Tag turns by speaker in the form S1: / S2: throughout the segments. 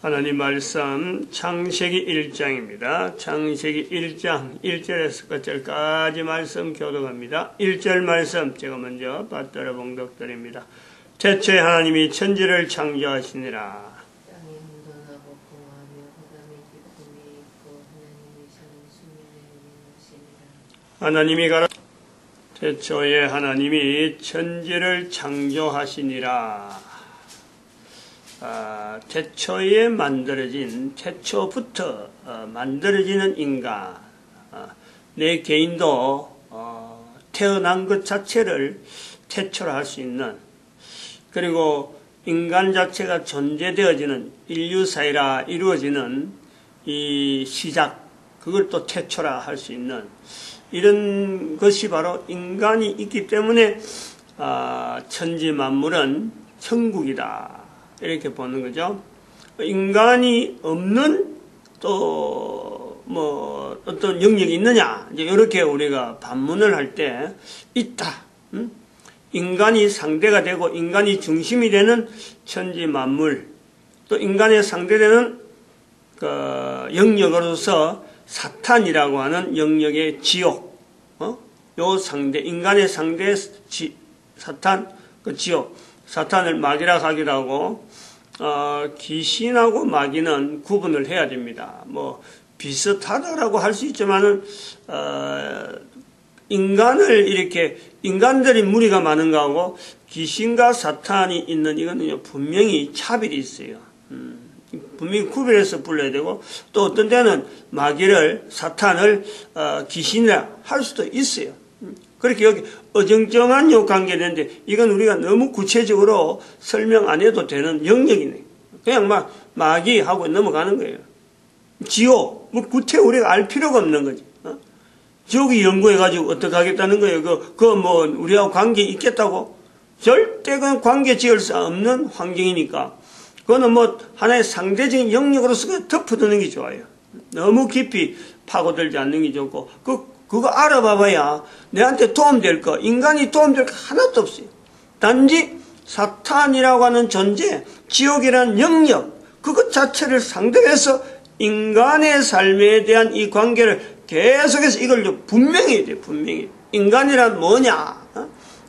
S1: 하나님 말씀 창세기 1장입니다. 창세기 1장 1절에서 끝절까지 말씀 교독합니다. 1절 말씀 제가 먼저 받들어 봉독드립니다. 태초에 하나님이 천지를 창조하시니라.
S2: 땅이 혼돈하고 공허하며 흑암의 깊음이 있고 하나님이 사는 수면에 있으시니라.
S1: 하나님이 가라 태초에 하나님이 천지를 창조하시니라. 태초에 만들어진, 태초부터 만들어지는 인간, 내 개인도 태어난 것 자체를 태초로 할 수 있는, 그리고 인간 자체가 존재되어지는 인류 사회라 이루어지는 이 시작, 그걸 또 태초라 할 수 있는 이런 것이 바로 인간이 있기 때문에 천지 만물은 천국이다. 이렇게 보는 거죠. 인간이 없는 또 뭐 어떤 영역이 있느냐, 이제 이렇게 우리가 반문을 할 때 있다. 인간이 상대가 되고 인간이 중심이 되는 천지 만물, 또 인간의 상대되는 그 영역으로서 사탄이라고 하는 영역의 지옥, 요 상대, 인간의 상대 사탄, 그 지옥, 사탄을 마귀라 하기도 하고, 귀신하고 마귀는 구분을 해야 됩니다. 뭐 비슷하다라고 할 수 있지만은 인간을 이렇게 인간들이 무리가 많은 거하고 귀신과 사탄이 있는 이거는 분명히 차별이 있어요. 분명히 구별해서 불러야 되고, 또 어떤 때는 마귀를 사탄을 귀신이라 할 수도 있어요. 그렇게 여기 어정쩡한 요 관계인데 이건 우리가 너무 구체적으로 설명 안 해도 되는 영역이네. 그냥 막 마귀하고 넘어가는 거예요. 지옥, 뭐 구태 우리가 알 필요가 없는 거지. 지옥이 연구해가지고 어떻게 하겠다는 거예요. 뭐 우리하고 관계 있겠다고? 절대 그 관계 지을 수 없는 환경이니까. 그거는 뭐 하나의 상대적인 영역으로서 덮어두는 게 좋아요. 너무 깊이 파고들지 않는 게 좋고, 그거 알아봐봐야 내한테 도움될 거, 인간이 도움될 거 하나도 없어요. 단지 사탄이라고 하는 존재, 지옥이라는 영역, 그것 자체를 상대해서 인간의 삶에 대한 이 관계를 계속해서 이걸 분명히 해야 돼요. 분명히. 인간이란 뭐냐?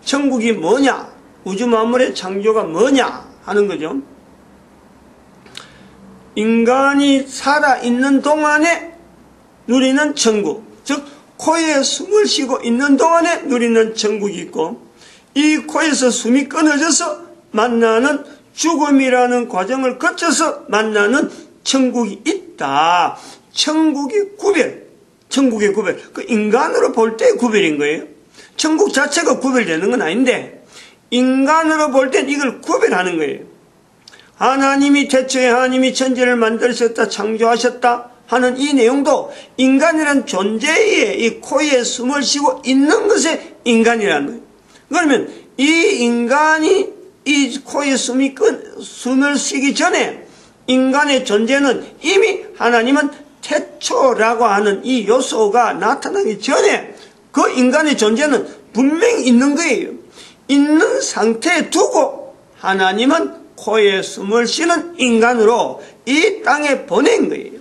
S1: 천국이 뭐냐? 우주 만물의 창조가 뭐냐? 하는 거죠. 인간이 살아있는 동안에 누리는 천국, 즉 코에 숨을 쉬고 있는 동안에 누리는 천국이 있고, 이 코에서 숨이 끊어져서 만나는 죽음이라는 과정을 거쳐서 만나는 천국이 있다. 천국의 구별. 그 인간으로 볼 때 구별인 거예요. 천국 자체가 구별되는 건 아닌데 인간으로 볼 땐 이걸 구별하는 거예요. 하나님이 태초에 하나님이 천지를 만드셨다, 창조하셨다 하는 이 내용도 인간이란 존재의 이 코에 숨을 쉬고 있는 것에 인간이라는 거예요. 그러면 이 인간이 이 코에 숨을 쉬기 전에 인간의 존재는 이미 하나님은 태초라고 하는 이 요소가 나타나기 전에 그 인간의 존재는 분명히 있는 거예요. 있는 상태에 두고 하나님은 코에 숨을 쉬는 인간으로 이 땅에 보낸 거예요.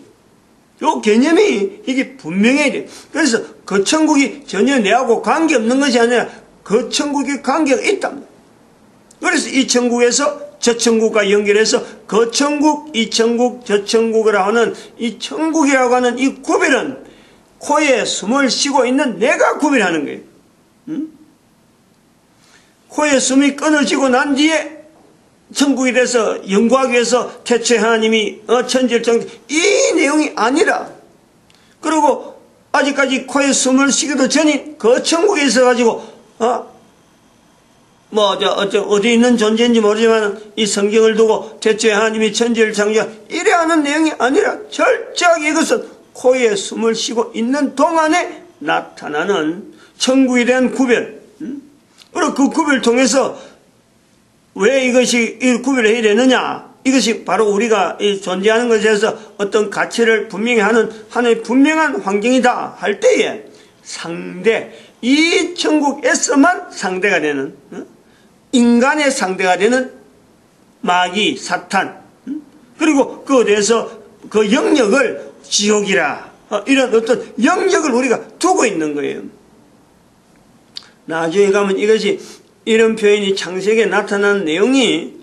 S1: 요 개념이 이게 분명해야 돼요. 그래서 그 천국이 전혀 내하고 관계없는 것이 아니라 그 천국이 관계가 있답니다. 그래서 이 천국에서 저 천국과 연결해서 그 천국, 이 천국, 저 천국이라고 하는 이 천국이라고 하는 이 구별은 코에 숨을 쉬고 있는 내가 구별하는 거예요. 코에 숨이 끊어지고 난 뒤에 천국이 돼서 연구하기 위해서 태초에 하나님이 천지를 창조, 이 내용이 아니라, 그리고 아직까지 숨을 쉬기도 전인 그 천국에 있어가지고 어디 있는 존재인지 모르지만 이 성경을 두고 태초에 하나님이 천지를 창조, 이래 하는 내용이 아니라 철저하게 이것은 코에 숨을 쉬고 있는 동안에 나타나는 천국에 대한 구별. 그리고 그 구별을 통해서 왜 이것이 구별을 해야 되느냐? 이것이 바로 우리가 존재하는 것에 대해서 어떤 가치를 분명히 하는 하나의 분명한 환경이다 할 때에 상대, 이 천국에서만 상대가 되는, 인간의 상대가 되는 마귀, 사탄, 그리고 그에 대해서 그 영역을 지옥이라 이런 어떤 영역을 우리가 두고 있는 거예요. 나중에 가면 이것이 이런 표현이 창세기에 나타난 내용이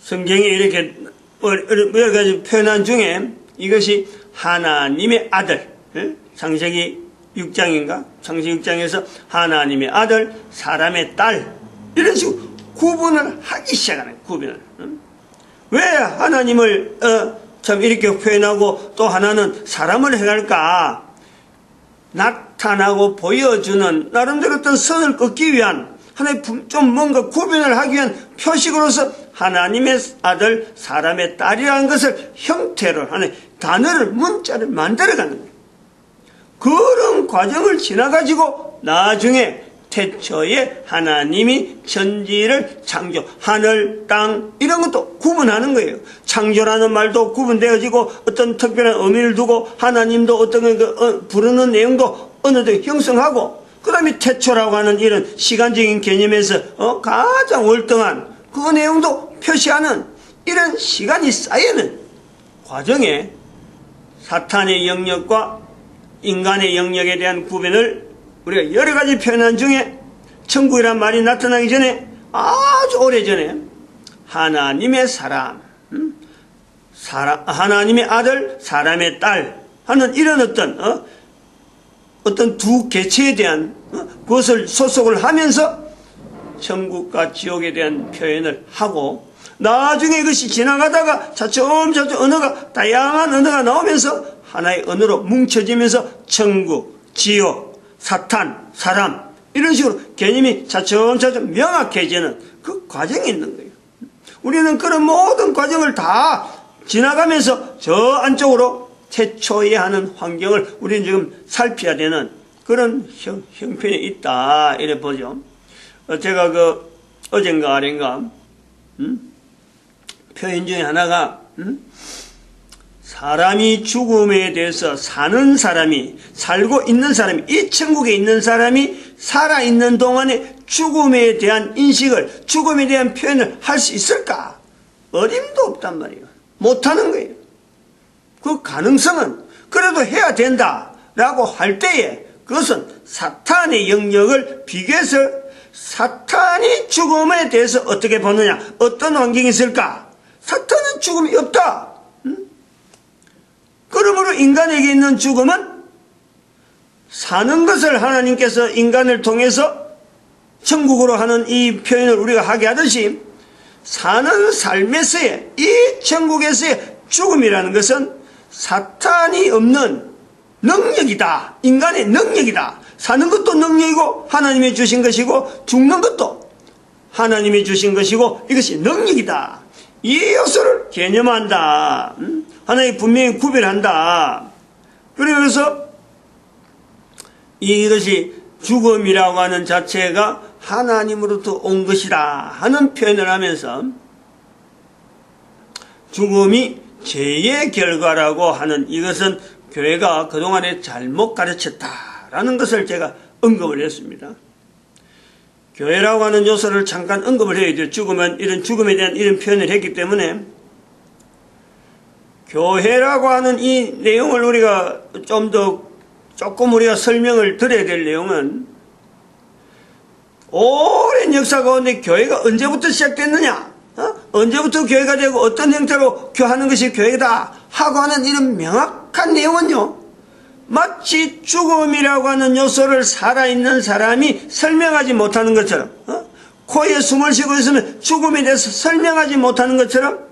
S1: 성경에 이렇게 여러 가지 표현한 중에 이것이 하나님의 아들, 창세기 6장인가? 창세기 6장에서 하나님의 아들, 사람의 딸 이런 식으로 구분을 하기 시작하는 거예요. 구분을. 왜 하나님을 참 이렇게 표현하고 또 하나는 사람을 해갈까? 나타나고 보여주는 나름대로 어떤 선을 긋기 위한 하나의 좀 뭔가 구분을 하기 위한 표식으로서 하나님의 아들, 사람의 딸이라는 것을 형태로 하나의 단어를, 문자를 만들어가는 거예요. 그런 과정을 지나가지고 나중에 태초에 하나님이 천지를 창조, 하늘, 땅 이런 것도 구분하는 거예요. 창조라는 말도 구분되어지고 어떤 특별한 의미를 두고 하나님도 어떤 부르는 내용도 어느 정도 형성하고 그 다음에 태초라고 하는 이런 시간적인 개념에서 가장 월등한 그 내용도 표시하는 이런 시간이 쌓이는 과정에 사탄의 영역과 인간의 영역에 대한 구분을 우리가 여러 가지 표현한 중에 천국이란 말이 나타나기 전에 아주 오래전에 하나님의 사람, 하나님의 아들, 사람의 딸 하는 이런 어떤 두 개체에 대한 그것을 소속을 하면서 천국과 지옥에 대한 표현을 하고 나중에 이것이 지나가다가 차츰차츰 언어가 다양한 언어가 나오면서 하나의 언어로 뭉쳐지면서 천국, 지옥, 사탄, 사람 이런 식으로 개념이 차츰차츰 명확해지는 그 과정이 있는 거예요. 우리는 그런 모든 과정을 다 지나가면서 저 안쪽으로 태초에 하는 환경을 우리는 지금 살펴야 되는 그런 형편이 있다 이래 보죠. 제가 어젠가 아ren가 표현 중에 하나가 사람이 죽음에 대해서 사는 사람이 살고 있는 사람이 이 천국에 있는 사람이 살아있는 동안에 죽음에 대한 인식을 죽음에 대한 표현을 할 수 있을까? 어림도 없단 말이에요. 못하는 거예요. 그 가능성은 그래도 해야 된다라고 할 때에 그것은 사탄의 영역을 비교해서 사탄이 죽음에 대해서 어떻게 보느냐 어떤 환경이 있을까? 사탄은 죽음이 없다. 그러므로 인간에게 있는 죽음은 사는 것을 하나님께서 인간을 통해서 천국으로 하는 이 표현을 우리가 하게 하듯이 사는 삶에서의 이 천국에서의 죽음이라는 것은 사탄이 없는 능력이다. 인간의 능력이다. 사는 것도 능력이고 하나님이 주신 것이고 죽는 것도 하나님이 주신 것이고 이것이 능력이다. 이 요소를 개념한다. 하나님 분명히 구별한다. 그래서 이것이 죽음이라고 하는 자체가 하나님으로부터 온 것이다 하는 표현을 하면서 죽음이 죄의 결과라고 하는 이것은 교회가 그동안에 잘못 가르쳤다라는 것을 제가 언급을 했습니다. 교회라고 하는 요소를 잠깐 언급을 해야 돼요. 죽음은 이런 죽음에 대한 이런 표현을 했기 때문에 교회라고 하는 이 내용을 우리가 조금 우리가 설명을 드려야 될 내용은 오랜 역사 가운데 교회가 언제부터 시작됐느냐? 언제부터 교회가 되고 어떤 형태로 교하는 것이 교회다 하고 하는 이런 명확한 내용은요. 마치 죽음이라고 하는 요소를 살아있는 사람이 설명하지 못하는 것처럼 코에 숨을 쉬고 있으면 죽음에 대해서 설명하지 못하는 것처럼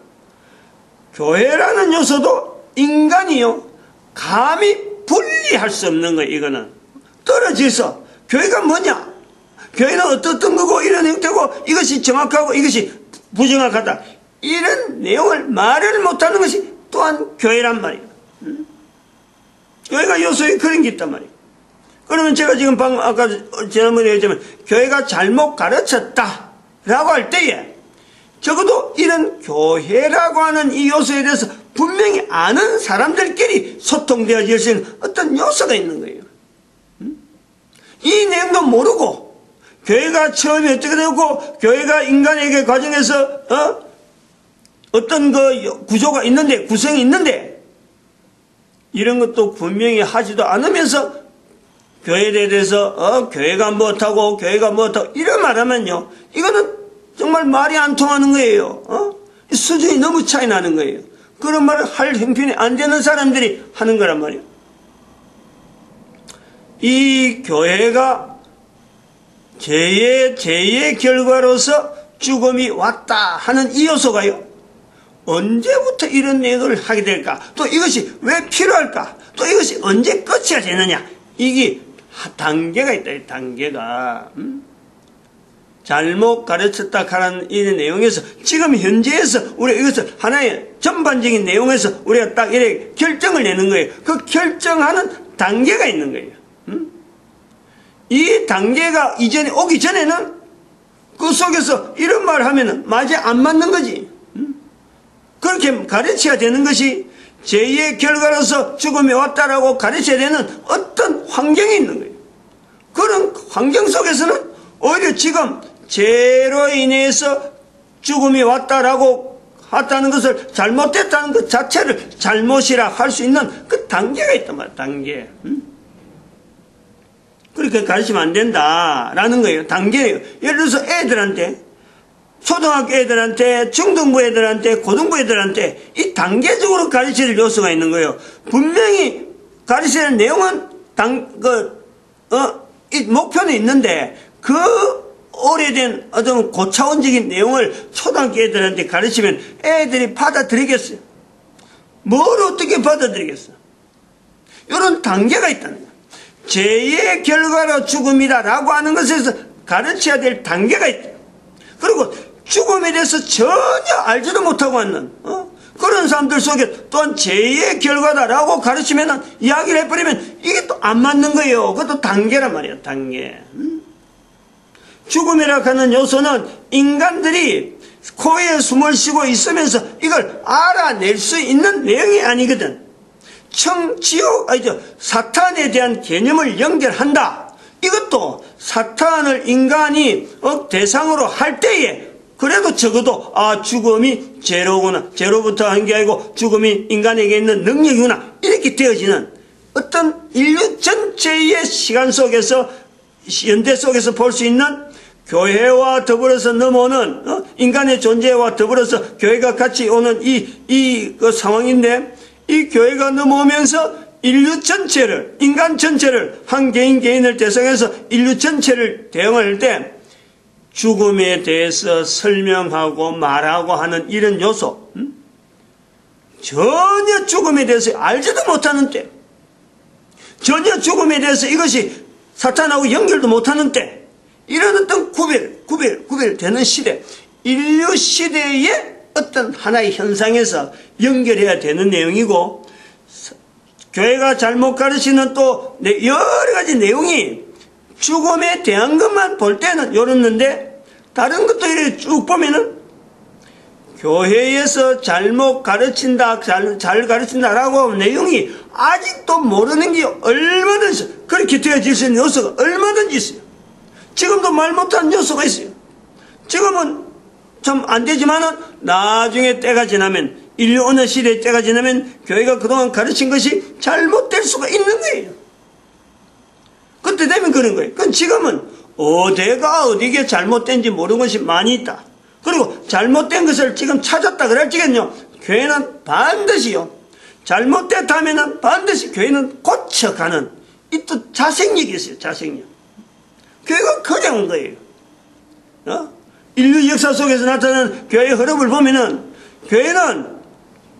S1: 교회라는 요소도 인간이요 감히 분리할 수 없는 거예요. 이거는 떨어져서 교회가 뭐냐? 교회는 어떻던 거고 이런 형태고 이것이 정확하고 이것이 부정확하다 이런 내용을 말을 못하는 것이 또한 교회란 말이에요. 교회가 요소에 그런 게 있단 말이에요. 그러면 제가 지금 아까 지난번에 얘기했지만 교회가 잘못 가르쳤다 라고 할 때에 적어도 이런 교회라고 하는 이 요소에 대해서 분명히 아는 사람들끼리 소통되어질 수 있는 어떤 요소가 있는 거예요. 이 내용도 모르고 교회가 처음에 어떻게 되고 교회가 인간에게 과정에서 어떤 그 구조가 있는데, 구성이 있는데, 이런 것도 분명히 하지도 않으면서 교회에 대해서 교회가 못하고 교회가 못하고 이런 말하면요, 이거는 정말 말이 안 통하는 거예요. 수준이 너무 차이 나는 거예요. 그런 말을 할 형편이 안 되는 사람들이 하는 거란 말이에요. 이 교회가 죄의 결과로서 죽음이 왔다 하는 이 요소가요, 언제부터 이런 내용을 하게 될까? 또 이것이 왜 필요할까? 또 이것이 언제 끝이야 되느냐? 이게 단계가 있다, 이 단계가. 잘못 가르쳤다 하는 이 내용에서 지금 현재에서 우리가 이것을 하나의 전반적인 내용에서 우리가 딱 이렇게 결정을 내는 거예요. 그 결정하는 단계가 있는 거예요. 이 단계가 이전에 오기 전에는 그 속에서 이런 말을 하면은 맞이 안 맞는 거지. 그렇게 가르쳐야 되는 것이 죄의 결과로서 죽음이 왔다라고 가르쳐야 되는 어떤 환경이 있는 거예요. 그런 환경 속에서는 오히려 지금 죄로 인해서 죽음이 왔다라고 했다는 것을 잘못됐다는 것 자체를 잘못이라 할 수 있는 그 단계가 있단 말이야, 단계. 그렇게 가르치면 안 된다라는 거예요. 단계예요. 예를 들어서 애들한테, 초등학교 애들한테, 중등부 애들한테, 고등부 애들한테 이 단계적으로 가르칠 요소가 있는 거예요. 분명히 가르치는 내용은 이 목표는 있는데 그 오래된 어떤 고차원적인 내용을 초등학교 애들한테 가르치면 애들이 받아들이겠어요? 뭘 어떻게 받아들이겠어? 이런 단계가 있다는 거예요. 죄의 결과로 죽음이다라고 하는 것에서 가르쳐야 될 단계가 있다. 그리고 죽음에 대해서 전혀 알지도 못하고 있는 그런 사람들 속에 또한 죄의 결과다라고 가르치면 이야기를 해버리면 이게 또 안 맞는 거예요. 그것도 단계란 말이에요. 단계. 죽음이라 하는 요소는 인간들이 코에 숨을 쉬고 있으면서 이걸 알아낼 수 있는 내용이 아니거든. 사탄에 대한 개념을 연결한다. 이것도 사탄을 인간이 대상으로 할 때에 그래도 적어도 죽음이 죄로구나, 죄로부터 한 게 아니고 죽음이 인간에게 있는 능력이구나 이렇게 되어지는 어떤 인류 전체의 시간 속에서 연대 속에서 볼 수 있는 교회와 더불어서 넘어오는 인간의 존재와 더불어서 교회가 같이 오는 그 상황인데, 이 교회가 넘어오면서 인류 전체를, 인간 전체를, 한 개인을 대상해서 인류 전체를 대응할 때 죽음에 대해서 설명하고 말하고 하는 이런 요소, 전혀 죽음에 대해서 알지도 못하는 때, 전혀 죽음에 대해서 이것이 사탄하고 연결도 못하는 때, 이런 어떤 구별되는 시대, 인류 시대의 어떤 하나의 현상에서 연결해야 되는 내용이고, 교회가 잘못 가르치는 또 여러 가지 내용이 죽음에 대한 것만 볼 때는 요렇는데, 다른 것도 이렇게 쭉 보면은 교회에서 잘못 가르친다, 잘 가르친다라고 하는 내용이 아직도 모르는 게 얼마든지 그렇게 되어질 수 있는 요소가 얼마든지 있어요. 지금도 말 못하는 요소가 있어요. 지금은 참 안 되지만은 나중에 때가 지나면, 인류 어느 시대의 때가 지나면 교회가 그동안 가르친 것이 잘못될 수가 있는 거예요. 그때 되면 그런 거예요. 그건 지금은 어디가 어디게 잘못된지 모르는 것이 많이 있다. 그리고 잘못된 것을 지금 찾았다 그럴지겠요. 교회는 반드시요, 잘못됐다면은 반드시 교회는 고쳐가는 이 또 자생력이 있어요. 자생력. 교회가 그냥 온 거예요. 인류 역사 속에서 나타나는 교회의 흐름을 보면은 교회는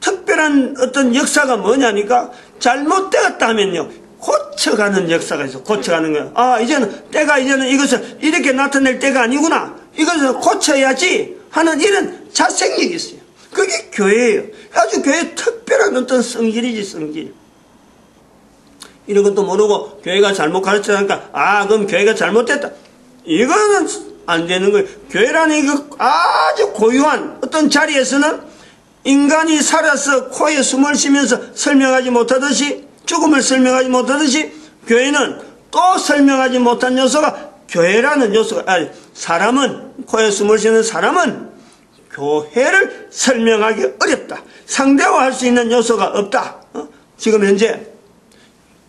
S1: 특별한 어떤 역사가 뭐냐니까, 잘못되었다 하면요, 고쳐가는 역사가 있어. 고쳐가는 거야. 이제는 이것을 이렇게 나타낼 때가 아니구나, 이것을 고쳐야지 하는 이런 자생력이 있어요. 그게 교회예요. 아주 교회의 특별한 어떤 성질이지, 성질. 이런 것도 모르고 교회가 잘못 가르치니까 그럼 교회가 잘못됐다, 이거는 안 되는 거예요. 교회라는 이거 아주 고유한 어떤 자리에서는 인간이 살아서 코에 숨을 쉬면서 설명하지 못하듯이, 죽음을 설명하지 못하듯이, 교회는 또 설명하지 못한 요소가, 교회라는 요소가, 사람은, 코에 숨을 쉬는 사람은 교회를 설명하기 어렵다. 상대화할 수 있는 요소가 없다. 지금 현재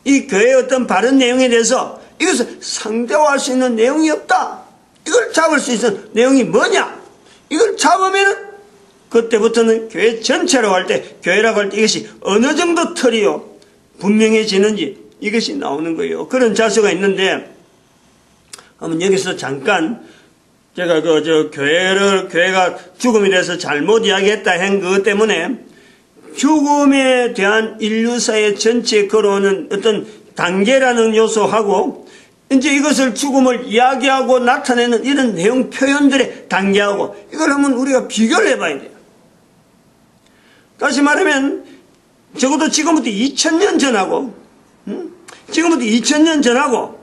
S1: 이 교회의 어떤 바른 내용에 대해서 이것을 상대화할 수 있는 내용이 없다. 이걸 잡을 수 있는 내용이 뭐냐? 이걸 잡으면은 그때부터는 교회 전체라고 할 때, 교회라고 할 때 이것이 어느 정도 틀이요 분명해지는지 이것이 나오는 거예요. 그런 자세가 있는데, 한번 여기서 잠깐 제가 교회가 죽음에 대해서 잘못 이야기했다 한 그것 때문에 죽음에 대한 인류사의 전체에 걸어오는 어떤 단계라는 요소하고 이제 이것을 죽음을 이야기하고 나타내는 이런 내용 표현들의 단계하고 이걸 한번 우리가 비교를 해봐야 돼요. 다시 말하면 적어도 지금부터 2000년 전하고 지금부터 2000년 전하고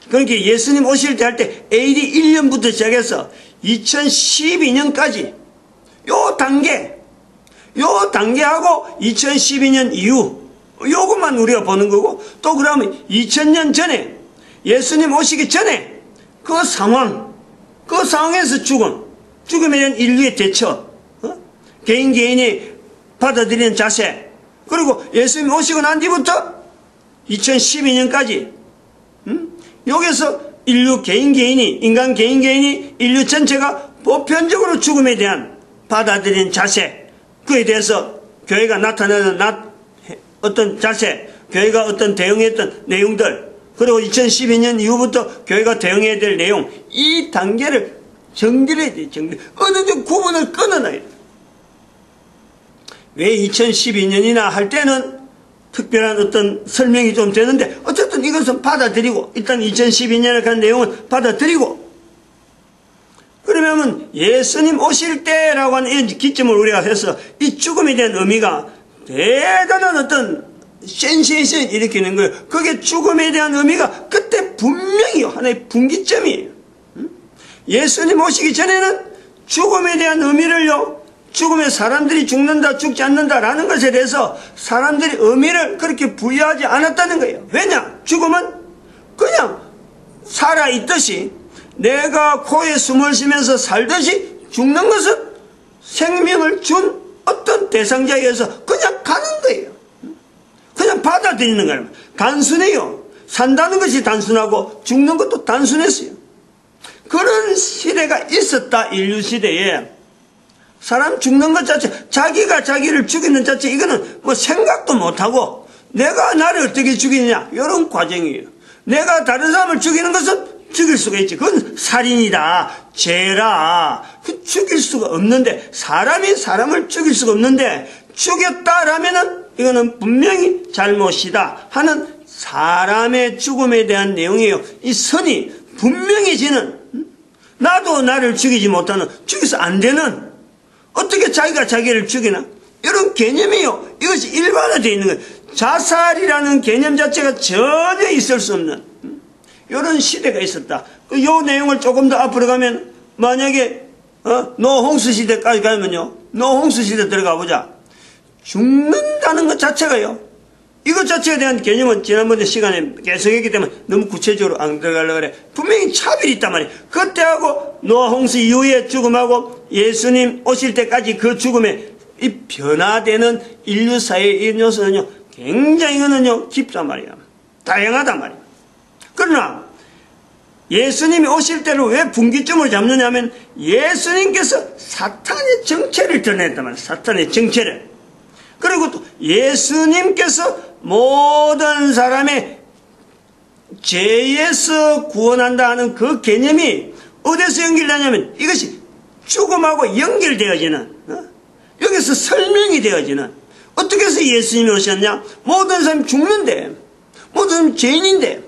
S1: 그러니까 예수님 오실 때 할 때 AD 1년부터 시작해서 2012년까지 요 단계하고 2012년 이후 요것만 우리가 보는 거고 또 그러면 2000년 전에 예수님 오시기 전에 그 상황에서 죽음에 대한 인류의 대처, 개인이 받아들이는 자세, 그리고 예수님 오시고 난 뒤부터 2012년까지 여기서 인간 개인이 인류 전체가 보편적으로 죽음에 대한 받아들이는 자세, 그에 대해서 교회가 나타내는 어떤 자세, 교회가 어떤 대응했던 내용들, 그리고 2012년 이후부터 교회가 대응해야 될 내용, 이 단계를 정리해야 돼요. 어느 정도 구분을 끊어놔야 돼요. 왜 2012년이나 할 때는 특별한 어떤 설명이 좀 되는데 어쨌든 이것은 받아들이고 일단 2012년에 간 내용은 받아들이고 그러면 예수님 오실 때라고 하는 이 기점을 우리가 해서 이 죽음에 대한 의미가 대단한 어떤 센세이션을 일으키는 거예요. 그게 죽음에 대한 의미가 그때 분명히 하나의 분기점이에요. 예수님 오시기 전에는 죽음에 대한 의미를요, 죽음에 사람들이 죽는다 죽지 않는다라는 것에 대해서 사람들이 의미를 그렇게 부여하지 않았다는 거예요. 왜냐? 죽음은 그냥 살아있듯이 내가 코에 숨을 쉬면서 살듯이 죽는 것은 생명을 준 어떤 대상자에 의해서 그냥 가는 거예요. 그냥 받아들이는 거예요. 단순해요. 산다는 것이 단순하고 죽는 것도 단순했어요. 그런 시대가 있었다. 인류 시대에 사람 죽는 것 자체, 자기가 자기를 죽이는 자체, 이거는 뭐 생각도 못하고 내가 나를 어떻게 죽이느냐 이런 과정이에요. 내가 다른 사람을 죽이는 것은 죽일 수가 있지. 그건 살인이다, 죄라. 그 죽일 수가 없는데, 사람이 사람을 죽일 수가 없는데 죽였다라면은 이거는 분명히 잘못이다 하는 사람의 죽음에 대한 내용이에요. 이 선이 분명해지는, 나도 나를 죽이지 못하는, 죽여서 안 되는, 어떻게 자기가 자기를 죽이나? 이런 개념이요. 이것이 일반화되어 있는 거예요. 자살이라는 개념 자체가 전혀 있을 수 없는 이런 시대가 있었다. 이 내용을 조금 더 앞으로 가면 만약에 노홍수 시대까지 가면요. 노홍수 시대 들어가 보자. 죽는다는 것 자체가요. 이것 자체에 대한 개념은 지난번에 시간에 계속 했기 때문에 너무 구체적으로 안 들어가려고 그래. 분명히 차별이 있단 말이에요. 그때하고 노아 홍수 이후의 죽음하고 예수님 오실 때까지 그 죽음에 이 변화되는 인류사의 이 요소는요, 굉장히 이거는요, 깊단 말이야. 다양하단 말이야. 그러나 예수님이 오실 때를 왜 분기점을 잡느냐 하면 예수님께서 사탄의 정체를 드러냈단 말이야. 사탄의 정체를. 그리고 또 예수님께서 모든 사람의 죄에서 구원한다 하는 그 개념이 어디서 연결되냐면 이것이 죽음하고 연결되어지는, 여기서 설명이 되어지는, 어떻게 해서 예수님이 오셨냐? 모든 사람이 죽는데, 모든 사람이 죄인인데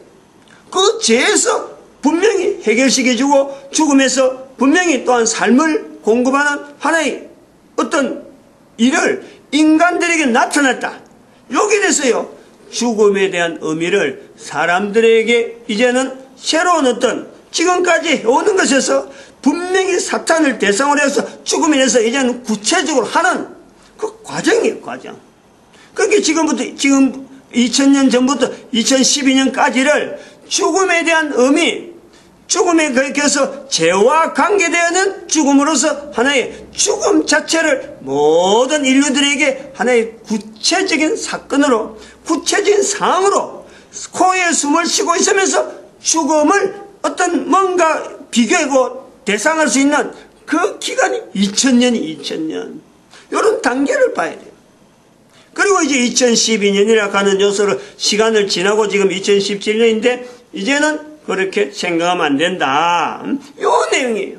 S1: 그 죄에서 분명히 해결시켜주고 죽음에서 분명히 또한 삶을 공급하는 하나의 어떤 일을 인간들에게 나타났다. 여기에 대해서요, 죽음에 대한 의미를 사람들에게 이제는 새로운 어떤 지금까지 해오는 것에서 분명히 사탄을 대상으로 해서 죽음에 대해서 이제는 구체적으로 하는 그 과정이에요, 과정. 그렇게 지금 2000년 전부터 2012년까지를 죽음에 대한 의미, 죽음에 거기서 죄와 관계되어는 죽음으로서 하나의 죽음 자체를 모든 인류들에게 하나의 구체적인 사건으로, 구체적인 상황으로 코에 숨을 쉬고 있으면서 죽음을 어떤 뭔가 비교하고 대상할 수 있는 그 기간이 2000년. 이런 단계를 봐야 돼요. 그리고 이제 2012년이라 하는 요소를 시간을 지나고 지금 2017년인데 이제는 그렇게 생각하면 안 된다. 요 내용이에요.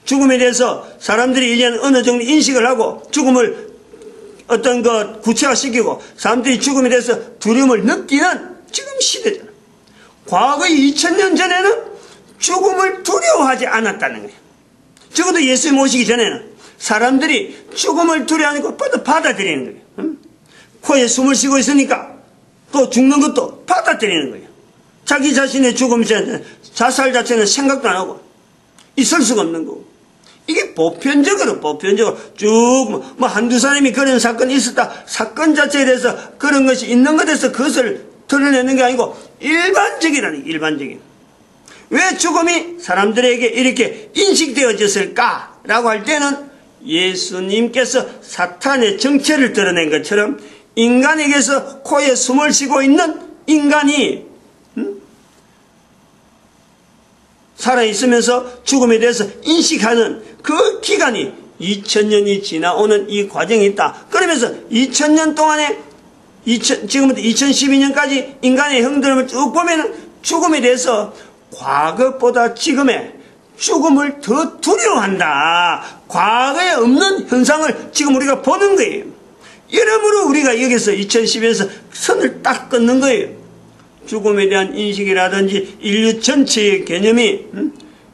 S1: 죽음에 대해서 사람들이 이제는 어느 정도 인식을 하고 죽음을 어떤 것 구체화시키고 사람들이 죽음에 대해서 두려움을 느끼는 지금 시대잖아. 과거 2000년 전에는 죽음을 두려워하지 않았다는 거예요. 적어도 예수님 오시기 전에는 사람들이 죽음을 두려워하는 것보다 받아들이는 거예요. 코에 숨을 쉬고 있으니까 또 죽는 것도 받아들이는 거예요. 자기 자신의 죽음 자살 자체는 생각도 안 하고 있을 수가 없는 거고. 이게 보편적으로 쭉 뭐 한두 사람이 그런 사건이 있었다. 사건 자체에 대해서 그런 것이 있는 것에 대해서 그것을 드러내는 게 아니고 일반적인. 왜 죽음이 사람들에게 이렇게 인식되어졌을까라고 할 때는 예수님께서 사탄의 정체를 드러낸 것처럼 인간에게서 코에 숨을 쉬고 있는 인간이 살아있으면서 죽음에 대해서 인식하는 그 기간이 2000년이 지나오는 이 과정이 있다. 그러면서 2000년 동안에 지금부터 2012년까지 인간의 형들을 쭉 보면 죽음에 대해서 과거보다 지금의 죽음을 더 두려워한다. 과거에 없는 현상을 지금 우리가 보는 거예요. 이러므로 우리가 여기서 2012년에서 선을 딱 끊는 거예요. 죽음에 대한 인식이라든지 인류 전체의 개념이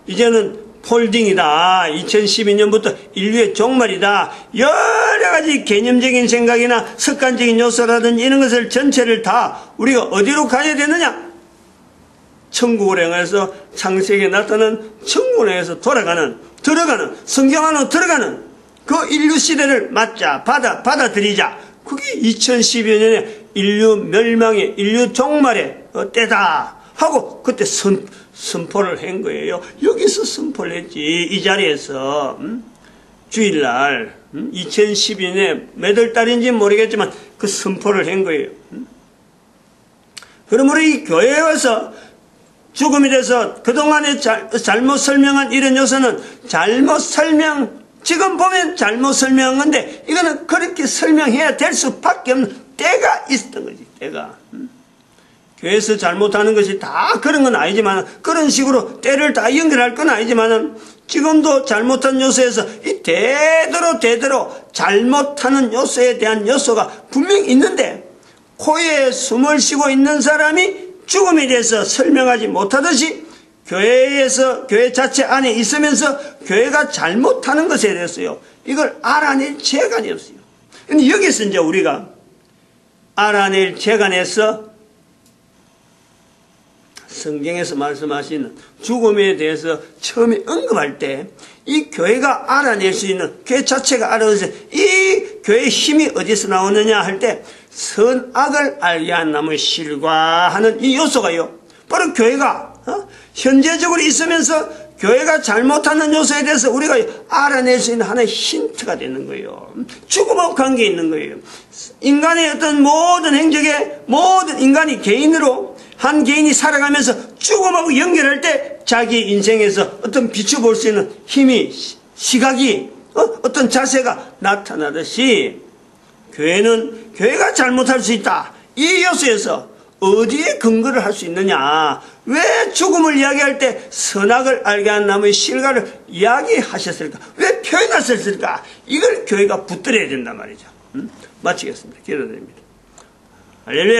S1: 이제는 폴딩이다. 2012년부터 인류의 종말이다. 여러 가지 개념적인 생각이나 습관적인 요소라든지 이런 것을 전체를 다 우리가 어디로 가야 되느냐? 천국을 향해서 창세기에 나타난 천국을 향해서 들어가는 성경 안으로 들어가는 그 인류 시대를 맞자 받아들이자. 그게 2012년에 인류 멸망의 인류 종말의 때다 하고 그때 선포를 한 거예요. 여기서 선포를 했지. 이 자리에서 주일날 2012년에 몇 월 달인지 모르겠지만 그 선포를 한 거예요. 그러므로 이 교회에 와서 죽음에 대해서 그동안에 잘못 설명한 이런 요소는 지금 보면 잘못 설명한 건데 이거는 그렇게 설명해야 될 수밖에 없는 때가 있었던 거지. 때가. 교회에서 잘못하는 것이 다 그런 건 아니지만 그런 식으로 때를 다 연결할 건 아니지만 지금도 잘못한 요소에서 이 대대로 잘못하는 요소에 대한 요소가 분명히 있는데 코에 숨을 쉬고 있는 사람이 죽음에 대해서 설명하지 못하듯이 교회 자체 안에 있으면서 교회가 잘못하는 것에 대해서요. 이걸 알아낼 재간이 없어요. 근데 여기서 이제 우리가 알아낼 재간에서 성경에서 말씀하시는 죽음에 대해서 처음에 언급할 때 이 교회가 알아낼 수 있는 교회 자체가 알아내서 이 교회의 힘이 어디서 나오느냐 할 때 선악을 알게 한 나무의 실과 하는 이 요소가요. 바로 교회가 현재적으로 있으면서 교회가 잘못하는 요소에 대해서 우리가 알아낼 수 있는 하나의 힌트가 되는 거예요. 죽음하고 관계 있는 거예요. 인간의 어떤 모든 행적에 모든 인간이 개인으로 한 개인이 살아가면서 죽음하고 연결할 때 자기 인생에서 어떤 비춰볼 수 있는 힘이 시각이 어떤 자세가 나타나듯이 교회가 잘못할 수 있다. 이 요소에서 어디에 근거를 할 수 있느냐? 왜 죽음을 이야기할 때 선악을 알게 한 나무의 실과를 이야기하셨을까? 왜 표현하셨을까? 이걸 교회가 붙들어야 된단 말이죠. 마치겠습니다. 기도드립니다. 할렐루야.